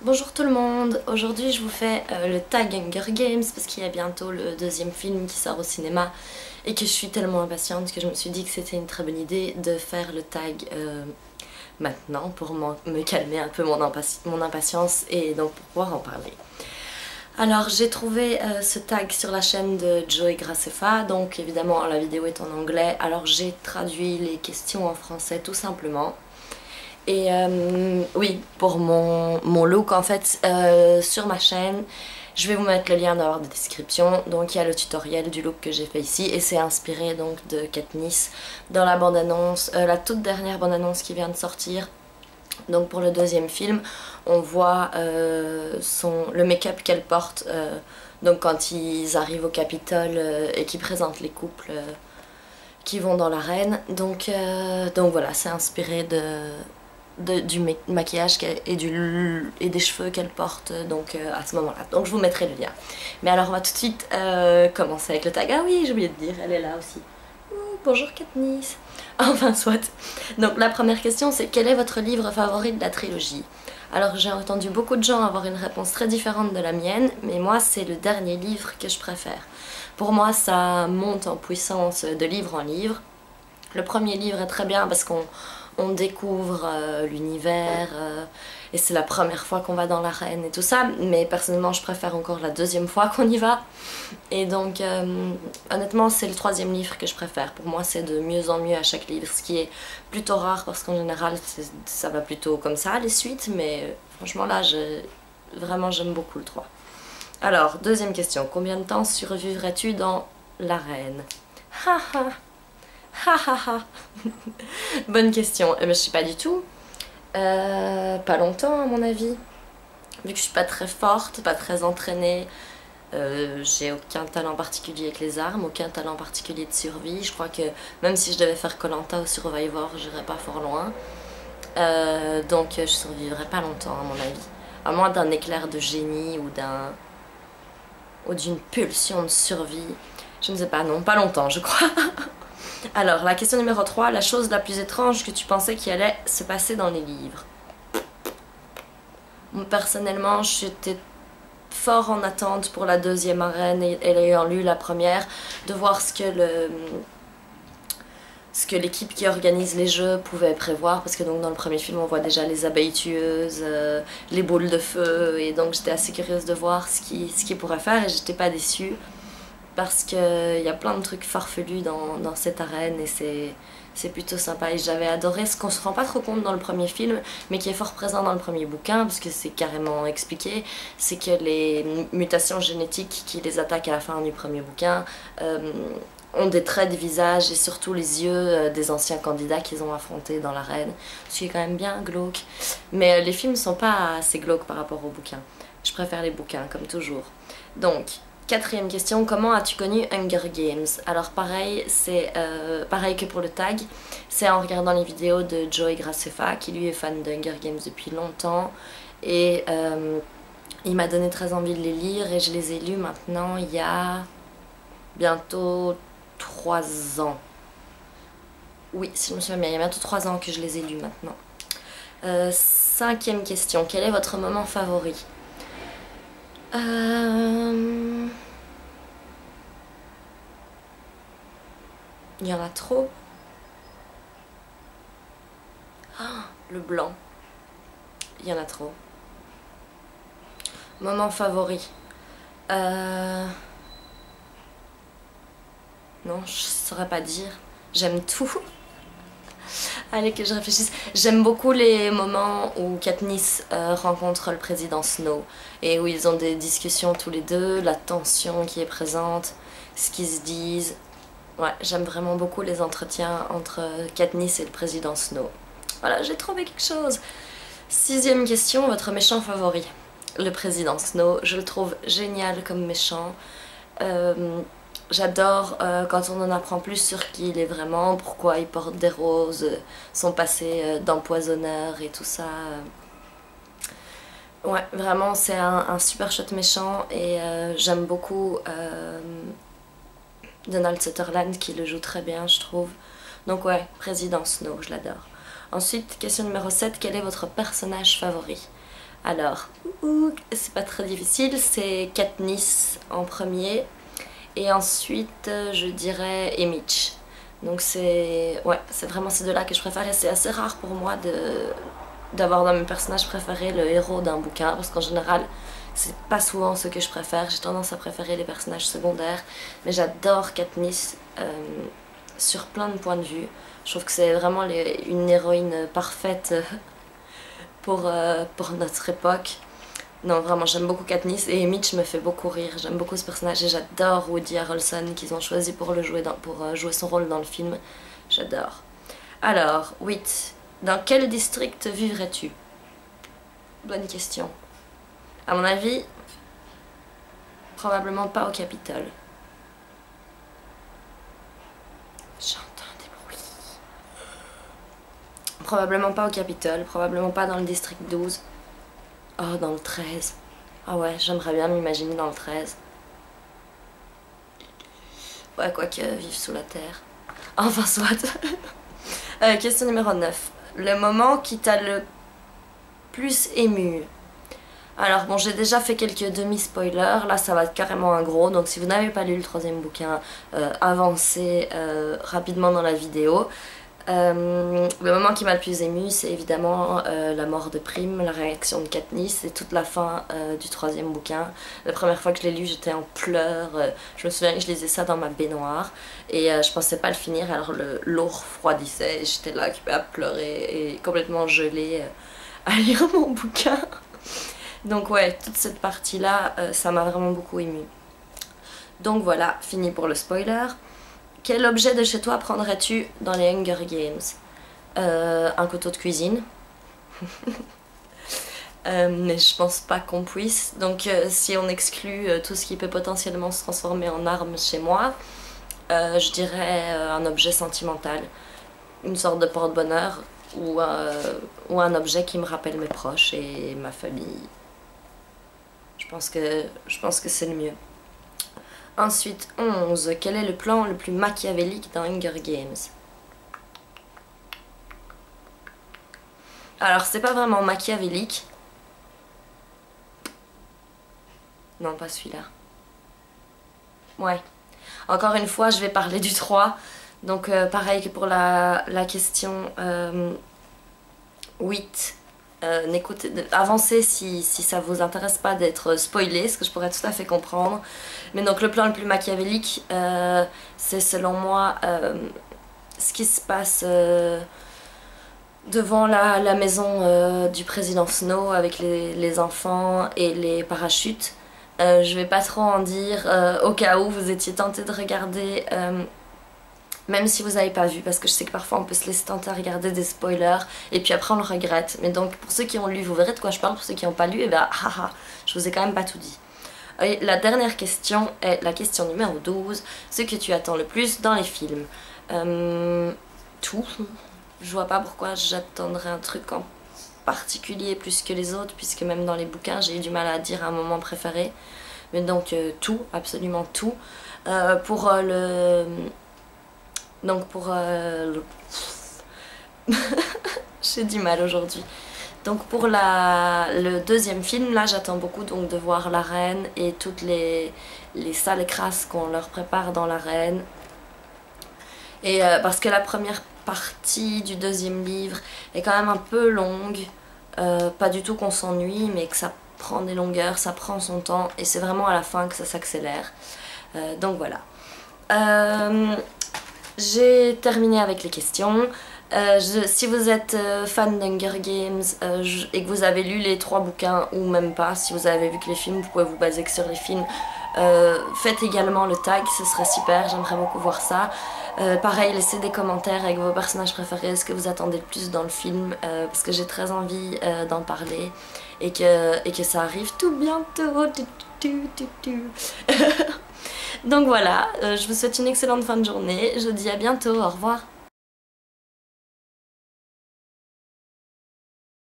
Bonjour tout le monde, aujourd'hui je vous fais le tag Hunger Games parce qu'il y a bientôt le deuxième film qui sort au cinéma et que je suis tellement impatiente que je me suis dit que c'était une très bonne idée de faire le tag maintenant pour me calmer un peu mon impatience et donc pour pouvoir en parler. Alors j'ai trouvé ce tag sur la chaîne de Joey Graceffa, donc évidemment la vidéo est en anglais, alors j'ai traduit les questions en français tout simplement. Et oui, pour mon look en fait, sur ma chaîne, je vais vous mettre le lien dans la barre de description. Donc il y a le tutoriel du look que j'ai fait ici et c'est inspiré donc de Katniss dans la bande-annonce, la toute dernière bande-annonce qui vient de sortir. Donc pour le deuxième film, on voit le make-up qu'elle porte donc quand ils arrivent au Capitole et qu'ils présentent les couples qui vont dans l'arène. Donc voilà, c'est inspiré du maquillage et des cheveux qu'elle porte donc à ce moment-là. Donc je vous mettrai le lien. Mais alors on va tout de suite commencer avec le tag. Ah oui, j'ai oublié de dire, elle est là aussi. Bonjour Katniss. Enfin soit. Donc la première question c'est quel est votre livre favori de la trilogie? Alors j'ai entendu beaucoup de gens avoir une réponse très différente de la mienne, mais moi c'est le dernier livre que je préfère. Pour moi ça monte en puissance de livre en livre. Le premier livre est très bien parce qu'on découvre l'univers et c'est la première fois qu'on va dans l'arène et tout ça, mais personnellement je préfère encore la deuxième fois qu'on y va. Et donc honnêtement c'est le troisième livre que je préfère. Pour moi c'est de mieux en mieux à chaque livre, ce qui est plutôt rare parce qu'en général ça va plutôt comme ça les suites, mais franchement là vraiment j'aime beaucoup le 3. Alors deuxième question, combien de temps survivrais-tu dans l'arène? Haha. Hahaha. Bonne question. Eh ben, je sais pas du tout. Pas longtemps à mon avis. Vu que je suis pas très forte, pas très entraînée, j'ai aucun talent particulier avec les armes, aucun talent particulier de survie. Je crois que même si je devais faire Koh Lanta ou Survivor, j'irais pas fort loin. Donc je survivrais pas longtemps à mon avis. À moins d'un éclair de génie ou d'une pulsion de survie. Je ne sais pas, non, pas longtemps je crois. Alors, la question numéro 3, la chose la plus étrange que tu pensais qu'il allait se passer dans les livres. Personnellement, j'étais fort en attente pour la deuxième arène et ayant lu la première, de voir ce que l'équipe qui organise les jeux pouvait prévoir, parce que donc dans le premier film on voit déjà les abeilles tueuses, les boules de feu, et donc j'étais assez curieuse de voir ce qu'ils pourraient faire et j'étais pas déçue. Parce qu'il y a plein de trucs farfelus dans cette arène et c'est plutôt sympa. Et j'avais adoré ce qu'on se rend pas trop compte dans le premier film, mais qui est fort présent dans le premier bouquin, parce que c'est carrément expliqué, c'est que les mutations génétiques qui les attaquent à la fin du premier bouquin ont des traits de visage et surtout les yeux des anciens candidats qu'ils ont affrontés dans l'arène, ce qui est quand même bien glauque. Mais les films sont pas assez glauques par rapport aux bouquins. Je préfère les bouquins, comme toujours. Donc, quatrième question, comment as-tu connu Hunger Games? Alors pareil, c'est pareil que pour le tag, c'est en regardant les vidéos de Joey Graceffa, qui lui est fan de Hunger Games depuis longtemps, et il m'a donné très envie de les lire, et je les ai lus maintenant il y a bientôt 3 ans. Oui, si je me souviens bien, il y a bientôt 3 ans que je les ai lus maintenant. Cinquième question, quel est votre moment favori? Il y en a trop. Ah, le blanc. Il y en a trop. Moment favori. Non, je saurais pas dire. J'aime tout. Allez que je réfléchisse. J'aime beaucoup les moments où Katniss rencontre le président Snow et où ils ont des discussions tous les deux, la tension qui est présente, ce qu'ils se disent. Ouais, j'aime vraiment beaucoup les entretiens entre Katniss et le président Snow. Voilà, j'ai trouvé quelque chose. Sixième question, votre méchant favori? Le président Snow, je le trouve génial comme méchant. J'adore quand on en apprend plus sur qui il est vraiment, pourquoi il porte des roses, son passé d'empoisonneur et tout ça. Ouais, vraiment c'est un super chouette méchant et j'aime beaucoup Donald Sutherland qui le joue très bien je trouve. Donc ouais, président Snow, je l'adore. Ensuite, question numéro 7, quel est votre personnage favori? Alors, c'est pas très difficile, c'est Katniss en premier. Et ensuite, je dirais Mitch. Donc ouais, c'est vraiment ces deux-là que je préfère. Et c'est assez rare pour moi d'avoir dans mes personnages préférés le héros d'un bouquin. Parce qu'en général, c'est pas souvent ce que je préfère. J'ai tendance à préférer les personnages secondaires. Mais j'adore Katniss sur plein de points de vue. Je trouve que c'est vraiment une héroïne parfaite pour notre époque. Non, vraiment, j'aime beaucoup Katniss et Mitch me fait beaucoup rire. J'aime beaucoup ce personnage et j'adore Woody Harrelson qu'ils ont choisi pour jouer son rôle dans le film. J'adore. Alors, 8. Dans quel district vivrais-tu? Bonne question. À mon avis, probablement pas au Capitole. J'entends des bruits. Probablement pas au Capitole, probablement pas dans le district 12. Oh, dans le 13. Ah ouais, j'aimerais bien m'imaginer dans le 13. Ouais, quoique, vivre sous la terre. Enfin, soit. Question numéro 9. Le moment qui t'a le plus ému. Alors bon, j'ai déjà fait quelques demi-spoilers. Là, ça va être carrément un gros. Donc si vous n'avez pas lu le troisième bouquin, avancez rapidement dans la vidéo. Le moment qui m'a le plus ému, c'est évidemment la mort de Prime, la réaction de Katniss et toute la fin du troisième bouquin. La première fois que je l'ai lu, j'étais en pleurs. Je me souviens que je lisais ça dans ma baignoire et je pensais pas le finir, alors l'eau refroidissait et j'étais là occupée à pleurer et complètement gelée à lire mon bouquin. Donc ouais, toute cette partie-là, ça m'a vraiment beaucoup ému. Donc voilà, fini pour le spoiler. Quel objet de chez toi prendrais-tu dans les Hunger Games? Un couteau de cuisine. Mais je pense pas qu'on puisse. Donc si on exclut tout ce qui peut potentiellement se transformer en arme chez moi, je dirais un objet sentimental. Une sorte de porte-bonheur ou un objet qui me rappelle mes proches et ma famille. Je pense que c'est le mieux. Ensuite, 11. Quel est le plan le plus machiavélique dans Hunger Games? Alors, c'est pas vraiment machiavélique. Non, pas celui-là. Ouais. Encore une fois, je vais parler du 3. Donc, pareil que pour la question 8. Avancez si ça vous intéresse pas d'être spoilé, ce que je pourrais tout à fait comprendre. Mais donc le plan le plus machiavélique, c'est selon moi ce qui se passe devant la maison du président Snow avec les enfants et les parachutes. Je vais pas trop en dire au cas où vous étiez tenté de regarder. Même si vous n'avez pas vu, parce que je sais que parfois on peut se laisser tenter à regarder des spoilers et puis après on le regrette. Mais donc pour ceux qui ont lu, vous verrez de quoi je parle. Pour ceux qui n'ont pas lu, et ben haha, je vous ai quand même pas tout dit. Et la dernière question est la question numéro 12. Ce que tu attends le plus dans les films. Tout. Je vois pas pourquoi j'attendrais un truc en particulier plus que les autres, puisque même dans les bouquins j'ai eu du mal à dire un moment préféré. Mais donc tout, absolument tout. Donc pour j'ai du mal aujourd'hui. Donc pour le deuxième film, là j'attends beaucoup donc de voir la reine et toutes les sales crasses qu'on leur prépare dans l'arène. Et parce que la première partie du deuxième livre est quand même un peu longue. Pas du tout qu'on s'ennuie, mais que ça prend des longueurs, ça prend son temps. Et c'est vraiment à la fin que ça s'accélère. Donc voilà. J'ai terminé avec les questions. Si vous êtes fan d'Hunger Games et que vous avez lu les 3 bouquins ou même pas, si vous avez vu que les films, vous pouvez vous baser que sur les films. Faites également le tag, ce serait super, j'aimerais beaucoup voir ça. Pareil, laissez des commentaires avec vos personnages préférés, ce que vous attendez le plus dans le film, parce que j'ai très envie d'en parler et que ça arrive tout bientôt. Donc voilà, je vous souhaite une excellente fin de journée, je vous dis à bientôt, au revoir.